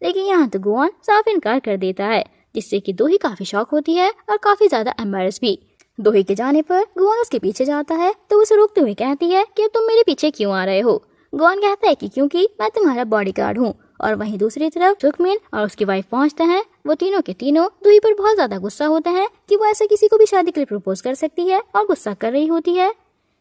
लेकिन यहाँ तो गुआन साफ इनकार कर देता है, जिससे कि दोही काफी शॉक होती है और काफी ज्यादा एम्बैरेस भी। दोही के जाने पर गुआन उसके पीछे जाता है तो उसे रोकते हुए कहती है कि अब तुम मेरे पीछे क्यों आ रहे हो। गुआन कहता है कि क्योंकि मैं तुम्हारा बॉडीगार्ड हूँ। और वहीं दूसरी तरफ सुकमिन और उसकी वाइफ पहुंचते हैं। वो तीनों के तीनों दोही पर बहुत ज्यादा गुस्सा होते हैं कि वो ऐसे किसी को भी शादी के लिए प्रपोज कर सकती है, और गुस्सा कर रही होती है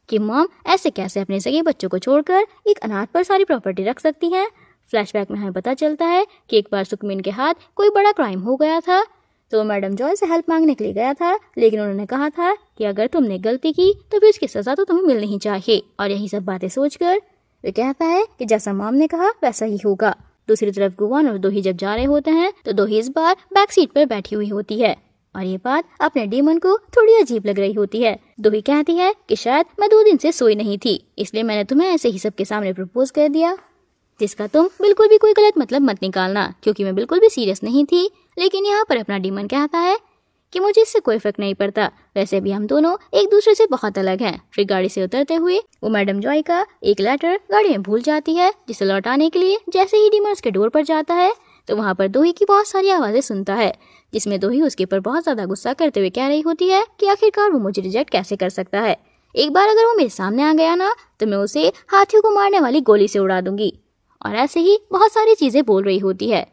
कि मॉम ऐसे कैसे अपने सगे बच्चों को छोड़कर एक अनाथ पर सारी प्रॉपर्टी रख सकती हैं। फ्लैशबैक में हमें पता चलता है कि एक बार सुकमिन के हाथ कोई बड़ा क्राइम हो गया था, तो मैडम जॉय से हेल्प मांगने के लिए गया था, लेकिन उन्होंने कहा था कि अगर तुमने गलती की तो फिर उसकी सजा तो तुम्हें मिलनी ही चाहिए। और यही सब बातें सोचकर वे कहता है कि जैसा मॉम ने कहा वैसा ही होगा। दूसरी तरफ गुआन और दोही जब जा रहे होते हैं तो दोही इस बार बैक सीट पर बैठी हुई होती है, और ये बात अपने डीमन को थोड़ी अजीब लग रही होती है। दोही कहती है कि शायद मैं 2 दिन से सोई नहीं थी, इसलिए मैंने तुम्हें ऐसे ही सबके सामने प्रपोज कर दिया, जिसका तुम बिल्कुल भी कोई गलत मतलब मत निकालना, क्योंकि मैं बिल्कुल भी सीरियस नहीं थी। लेकिन यहाँ पर अपना डीमन कहता है कि मुझे इससे कोई फर्क नहीं पड़ता, वैसे भी हम दोनों एक दूसरे से बहुत अलग हैं। फिर गाड़ी से उतरते हुए वो मैडम जॉय का एक लेटर गाड़ी में भूल जाती है, जिसे लौटाने के लिए जैसे ही डीमन उसके डोर पर जाता है तो वहाँ पर दोही की बहुत सारी आवाजें सुनता है, जिसमें दोही उसके ऊपर बहुत ज्यादा गुस्सा करते हुए कह रही होती है कि आखिरकार वो मुझे रिजेक्ट कैसे कर सकता है। एक बार अगर वो मेरे सामने आ गया ना तो मैं उसे हाथियों को मारने वाली गोली से उड़ा दूंगी। और ऐसे ही बहुत सारी चीजें बोल रही होती है।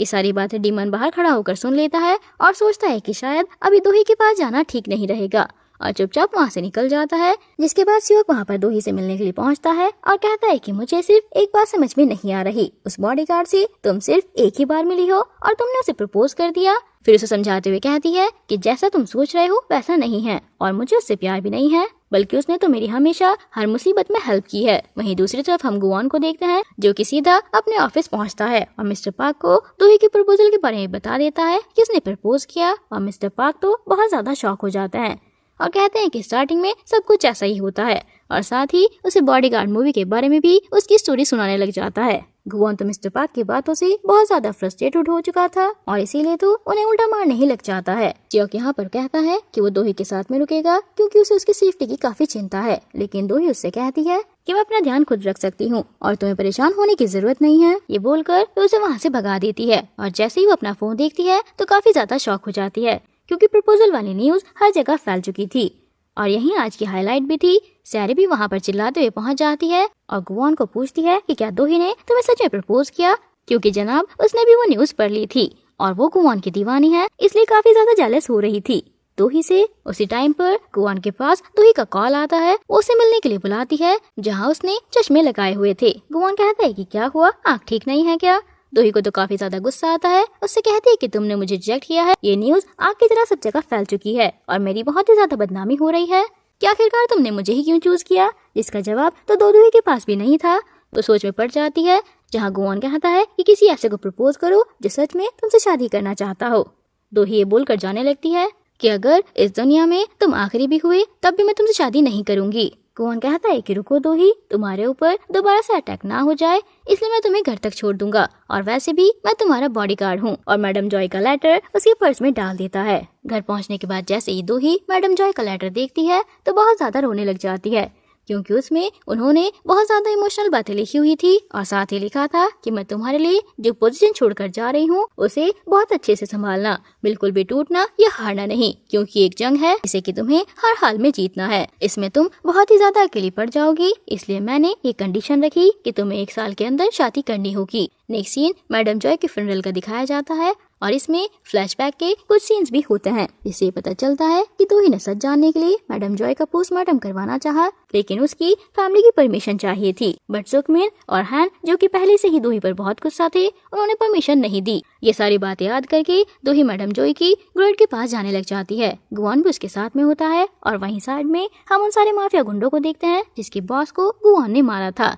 ये सारी बातें डीमन बाहर खड़ा होकर सुन लेता है और सोचता है कि शायद अभी दोही के पास जाना ठीक नहीं रहेगा, और चुपचाप वहाँ से निकल जाता है। जिसके बाद सियोक वहाँ पर दोही से मिलने के लिए पहुँचता है और कहता है कि मुझे सिर्फ एक बात समझ में नहीं आ रही, उस बॉडीगार्ड से तुम सिर्फ एक ही बार मिली हो और तुमने उसे प्रपोज कर दिया। फिर उसे समझाते हुए कहती है कि जैसा तुम सोच रहे हो वैसा नहीं है, और मुझे उससे प्यार भी नहीं है, बल्कि उसने तो मेरी हमेशा हर मुसीबत में हेल्प की है। वहीं दूसरी तरफ हम गुआन को देखते हैं, जो कि सीधा अपने ऑफिस पहुंचता है और मिस्टर पार्क को दोही के प्रपोजल के बारे में बता देता है कि उसने प्रपोज किया। और मिस्टर पार्क तो बहुत ज्यादा शॉक हो जाते हैं और कहते हैं कि स्टार्टिंग में सब कुछ ऐसा ही होता है, और साथ ही उसे बॉडीगार्ड मूवी के बारे में भी उसकी स्टोरी सुनाने लग जाता है। गुआन तो मिस्टर पार्क की बातों से बहुत ज्यादा फ्रस्ट्रेटेड हो चुका था, और इसीलिए तो उन्हें उल्टा मारने ही लग जाता है। जियोक यहाँ पर कहता है कि वो दोही के साथ में रुकेगा क्योंकि उसे उसकी सेफ्टी की काफी चिंता है, लेकिन दोही उससे कहती है कि मैं अपना ध्यान खुद रख सकती हूँ और तुम्हें परेशान होने की जरूरत नहीं है। ये बोलकर वो उसे वहाँ से भगा देती है, और जैसे ही वो अपना फोन देखती है तो काफी ज्यादा शॉक हो जाती है, क्योंकि प्रपोजल वाली न्यूज हर जगह फैल चुकी थी। और यही आज की हाईलाइट भी थी। सैरी भी वहाँ पर चिल्लाते हुए पहुँच जाती है और गुआन को पूछती है कि क्या दोही ने तुम्हें सच में प्रपोज किया, क्योंकि जनाब उसने भी वो न्यूज पढ़ ली थी और वो गुआन की दीवानी है, इसलिए काफी ज्यादा जेलस हो रही थी दोही से। उसी टाइम पर गुआन के पास दोही का कॉल आता है, वो उसे मिलने के लिए बुलाती है जहाँ उसने चश्मे लगाए हुए थे। गुआन कहता है कि क्या हुआ, आँख ठीक नहीं है क्या। दोही को तो काफी ज्यादा गुस्सा आता है, उससे कहती है कि तुमने मुझे रिजेक्ट किया है, ये न्यूज आग की तरह सब जगह फैल चुकी है और मेरी बहुत ही ज्यादा बदनामी हो रही है, कि आखिरकार तुमने मुझे ही क्यों चूज किया। जिसका जवाब तो दोही के पास भी नहीं था। वो सोच में पड़ जाती है, जहाँ गुआन कहता है कि किसी ऐसे को प्रपोज करो जो सच में तुमसे शादी करना चाहता हो। दोही ये बोलकर जाने लगती है कि अगर इस दुनिया में तुम आखिरी भी हुए तब भी मैं तुमसे शादी नहीं करूंगी। गुआन कहता है कि रुको दोही, तुम्हारे ऊपर दोबारा से अटैक ना हो जाए, इसलिए मैं तुम्हें घर तक छोड़ दूंगा, और वैसे भी मैं तुम्हारा बॉडीगार्ड हूँ। और मैडम जॉय का लेटर उसके पर्स में डाल देता है। घर पहुँचने के बाद जैसे ही दोही मैडम जॉय का लेटर देखती है तो बहुत ज्यादा रोने लग जाती है, क्योंकि उसमें उन्होंने बहुत ज्यादा इमोशनल बातें लिखी हुई थी, और साथ ही लिखा था कि मैं तुम्हारे लिए जो पोजीशन छोड़कर जा रही हूँ उसे बहुत अच्छे से संभालना, बिल्कुल भी टूटना या हारना नहीं, क्योंकि एक जंग है जिसे कि तुम्हें हर हाल में जीतना है, इसमें तुम बहुत ही ज्यादा अकेली पड़ जाओगी, इसलिए मैंने ये कंडीशन रखी कि तुम्हें 1 साल के अंदर शादी करनी होगी। नेक्स्ट सीन मैडम जॉय के फ्यूनरल का दिखाया जाता है, और इसमें फ्लैशबैक के कुछ सीन्स भी होते हैं, जिससे पता चलता है कि दोही ने सच जानने के लिए मैडम जॉय का पोस्टमार्टम करवाना चाहा, लेकिन उसकी फैमिली की परमिशन चाहिए थी। बट सुकमिन और हैन, जो कि पहले से ही दोही पर बहुत गुस्सा थे, उन्होंने परमिशन नहीं दी। ये सारी बातें याद करके दोही मैडम जॉय की ग्रेड के पास जाने लग जाती है। गुआन भी उसके साथ में होता है, और वहीं साइड में हम उन सारे माफिया गुंडों को देखते हैं जिसके बॉस को गुआन ने मारा था।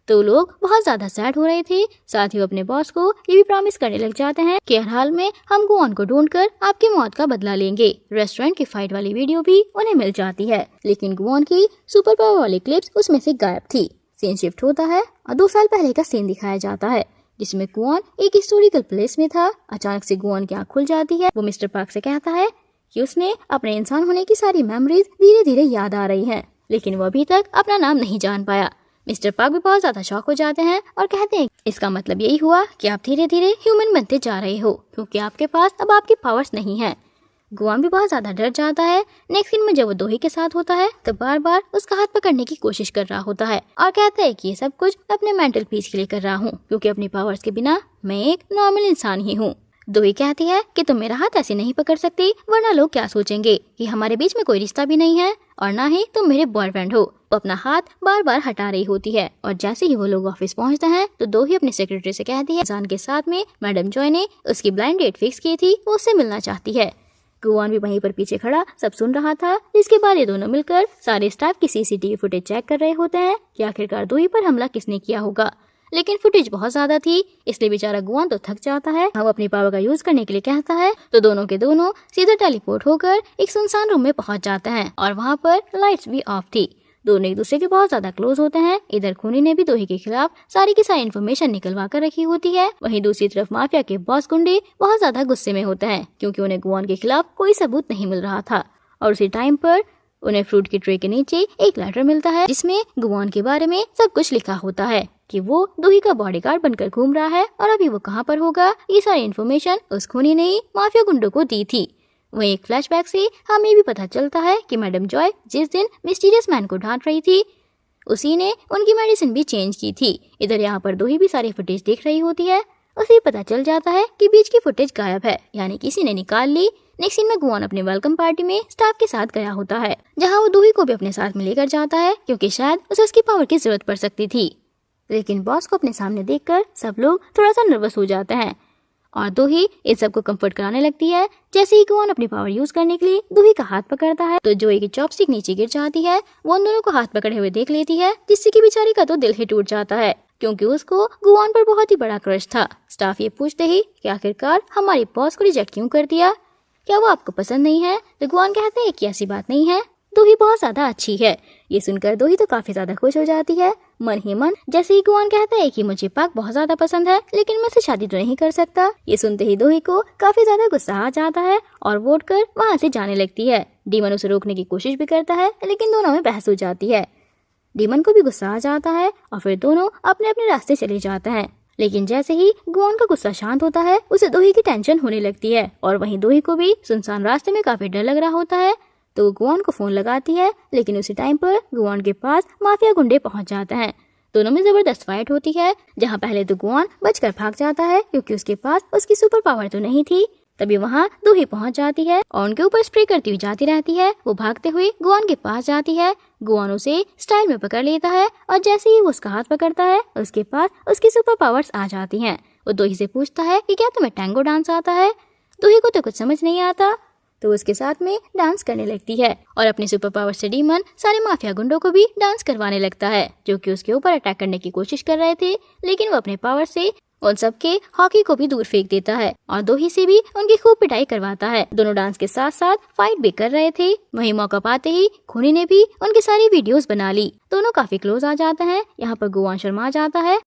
तो लोग बहुत ज्यादा सैड हो रहे थे। साथ ही वो अपने बॉस को ये भी प्रॉमिस करने लग जाते हैं कि हर हाल में हम गुआन को ढूंढकर आपकी मौत का बदला लेंगे। रेस्टोरेंट की फाइट वाली वीडियो भी उन्हें मिल जाती है, लेकिन गुआन की सुपर पावर वाली क्लिप्स उसमें से गायब थी। सीन शिफ्ट होता है और 2 साल पहले का सीन दिखाया जाता है, जिसमें गुआन एक हिस्टोरिकल प्लेस में था। अचानक से गुआन की आँख खुल जाती है। वो मिस्टर पार्क से कहता है कि उसने अपने इंसान होने की सारी मेमोरीज धीरे धीरे याद आ रही हैं, लेकिन वो अभी तक अपना नाम नहीं जान पाया। मिस्टर पार्क भी बहुत ज्यादा शॉक हो जाते हैं और कहते हैं इसका मतलब यही हुआ कि आप धीरे धीरे ह्यूमन बनते जा रहे हो, क्योंकि आपके पास अब आपकी पावर्स नहीं है। गुआन भी बहुत ज्यादा डर जाता है। नेक्स्ट सीन में जब वो दोही के साथ होता है तो बार बार उसका हाथ पकड़ने की कोशिश कर रहा होता है और कहता है कि ये सब कुछ अपने मेंटल पीस के लिए कर रहा हूँ, क्योंकि अपनी पावर्स के बिना मैं एक नॉर्मल इंसान ही हूँ। दोही कहती है कि तुम मेरा हाथ ऐसे नहीं पकड़ सकती, वरना लोग क्या सोचेंगे कि हमारे बीच में कोई रिश्ता भी नहीं है और ना ही तुम मेरे बॉयफ्रेंड हो। वो अपना हाथ बार बार हटा रही होती है और जैसे ही वो लोग ऑफिस पहुंचते हैं तो दोही अपने सेक्रेटरी से कहती है इंसान के साथ में मैडम जॉय ने उसकी ब्लाइंड डेट फिक्स की थी, वो उससे मिलना चाहती है। गुआन भी वहीं पर पीछे खड़ा सब सुन रहा था, जिसके बाद ये दोनों मिलकर सारे स्टाफ की सीसीटीवी फुटेज चेक कर रहे होते हैं कि आखिरकार दोही पर हमला किसने किया होगा। लेकिन फुटेज बहुत ज्यादा थी, इसलिए बेचारा गुआन तो थक जाता है। वो अपनी पावर का यूज करने के लिए कहता है तो दोनों के दोनों सीधा टेलीपोर्ट होकर एक सुनसान रूम में पहुंच जाते हैं और वहाँ पर लाइट्स भी ऑफ थी। दोनों एक दूसरे के बहुत ज्यादा क्लोज होते हैं। इधर खूनी ने भी दोही के खिलाफ सारी की सारी इन्फॉर्मेशन निकलवा कर रखी होती है। वहीं दूसरी तरफ माफिया के बॉस गुंडे बहुत ज्यादा गुस्से में होते हैं, क्योंकि उन्हें गुआन के खिलाफ कोई सबूत नहीं मिल रहा था। और उसी टाइम पर उन्हें फ्रूट की ट्रे के नीचे एक लेटर मिलता है जिसमें गुआन के बारे में सब कुछ लिखा होता है कि वो दोही का बॉडीगार्ड बनकर घूम रहा है और अभी वो कहाँ पर होगा। ये सारी इन्फॉर्मेशन उस खूनी ने ही माफिया गुंडों को दी थी। वहीं एक फ्लैशबैक से हमें भी पता चलता है कि मैडम जॉय जिस दिन मिस्टीरियस मैन को डांट रही थी उसी ने उनकी मेडिसिन भी चेंज की थी। इधर यहाँ पर दोही भी सारी फुटेज देख रही होती है। उसे पता चल जाता है कि बीच की फुटेज गायब है, यानी किसी ने निकाल ली। नेक्स्ट सीन में गुआन अपने वेलकम पार्टी में स्टाफ के साथ गया होता है, जहाँ वो दोही को भी अपने साथ में लेकर जाता है, क्योंकि शायद उसे उसकी पावर की जरूरत पड़ सकती थी। लेकिन बॉस को अपने सामने देखकर सब लोग थोड़ा सा नर्वस हो जाते हैं और दोही इस सब को कंफर्ट कराने लगती है। जैसे ही गुआन अपनी पावर यूज करने के लिए दोही का हाथ पकड़ता है तो जोई की चॉपस्टिक नीचे गिर जाती है। वो उन दोनों को हाथ पकड़े हुए देख लेती है, जिससे कि बेचारी का तो दिल ही टूट जाता है, क्योंकि उसको गुआन पर बहुत ही बड़ा क्रश था। स्टाफ ये पूछते ही कि आखिरकार हमारी बॉस को रिजेक्ट क्यों कर दिया, क्या वो आपको पसंद नहीं है? तो गुआन कहते हैं कि ऐसी बात नहीं है, दोही बहुत ज्यादा अच्छी है। ये सुनकर दोही तो काफी ज्यादा खुश हो जाती है मन ही मन। जैसे ही गुआन कहता है कि मुझे पाक बहुत ज्यादा पसंद है, लेकिन मैं उससे शादी तो नहीं कर सकता। ये सुनते ही दोही को काफी ज्यादा गुस्सा आ जाता है और वो उठकर वहाँ से जाने लगती है। डीमन उसे रोकने की कोशिश भी करता है, लेकिन दोनों में बहस हो जाती है। डीमन को भी गुस्सा आ जाता है और फिर दोनों अपने अपने रास्ते चले जाते हैं। लेकिन जैसे ही गुआन का गुस्सा शांत होता है उसे दोही की टेंशन होने लगती है और वहीं दोही को भी सुनसान रास्ते में काफी डर लग रहा होता है। तो वो गुआन को फोन लगाती है, लेकिन उसी टाइम पर गुआन के पास माफिया गुंडे पहुंच जाते हैं। दोनों में जबरदस्त फाइट होती है, जहां पहले तो गुआन बचकर भाग जाता है क्योंकि उसके पास उसकी सुपर पावर तो नहीं थी। तभी वहां दोही पहुंच जाती है और उनके ऊपर स्प्रे करती हुई जाती रहती है। वो भागते हुए गुआन के पास जाती है। गुआन उसे स्टाइल में पकड़ लेता है और जैसे ही वो उसका हाथ पकड़ता है उसके पास उसकी सुपर पावर्स आ जाती हैं। वो दोही से पूछता है कि क्या तुम्हें टैंगो डांस आता है? दोही को तो कुछ समझ नहीं आता, तो उसके साथ में डांस करने लगती है और अपनी सुपर पावर से डीमन सारे माफिया गुंडों को भी डांस करवाने लगता है, जो कि उसके ऊपर अटैक करने की कोशिश कर रहे थे। लेकिन वो अपने पावर से उन सबके हॉकी को भी दूर फेंक देता है और दोही से भी उनकी खूब पिटाई करवाता है। दोनों डांस के साथ साथ फाइट भी कर रहे थे। वहीं मौका पाते ही खूनी ने भी उनकी सारी वीडियोस बना ली। दोनों काफी क्लोज आ जाते हैं। यहाँ पर गुआन शर्मा जाता है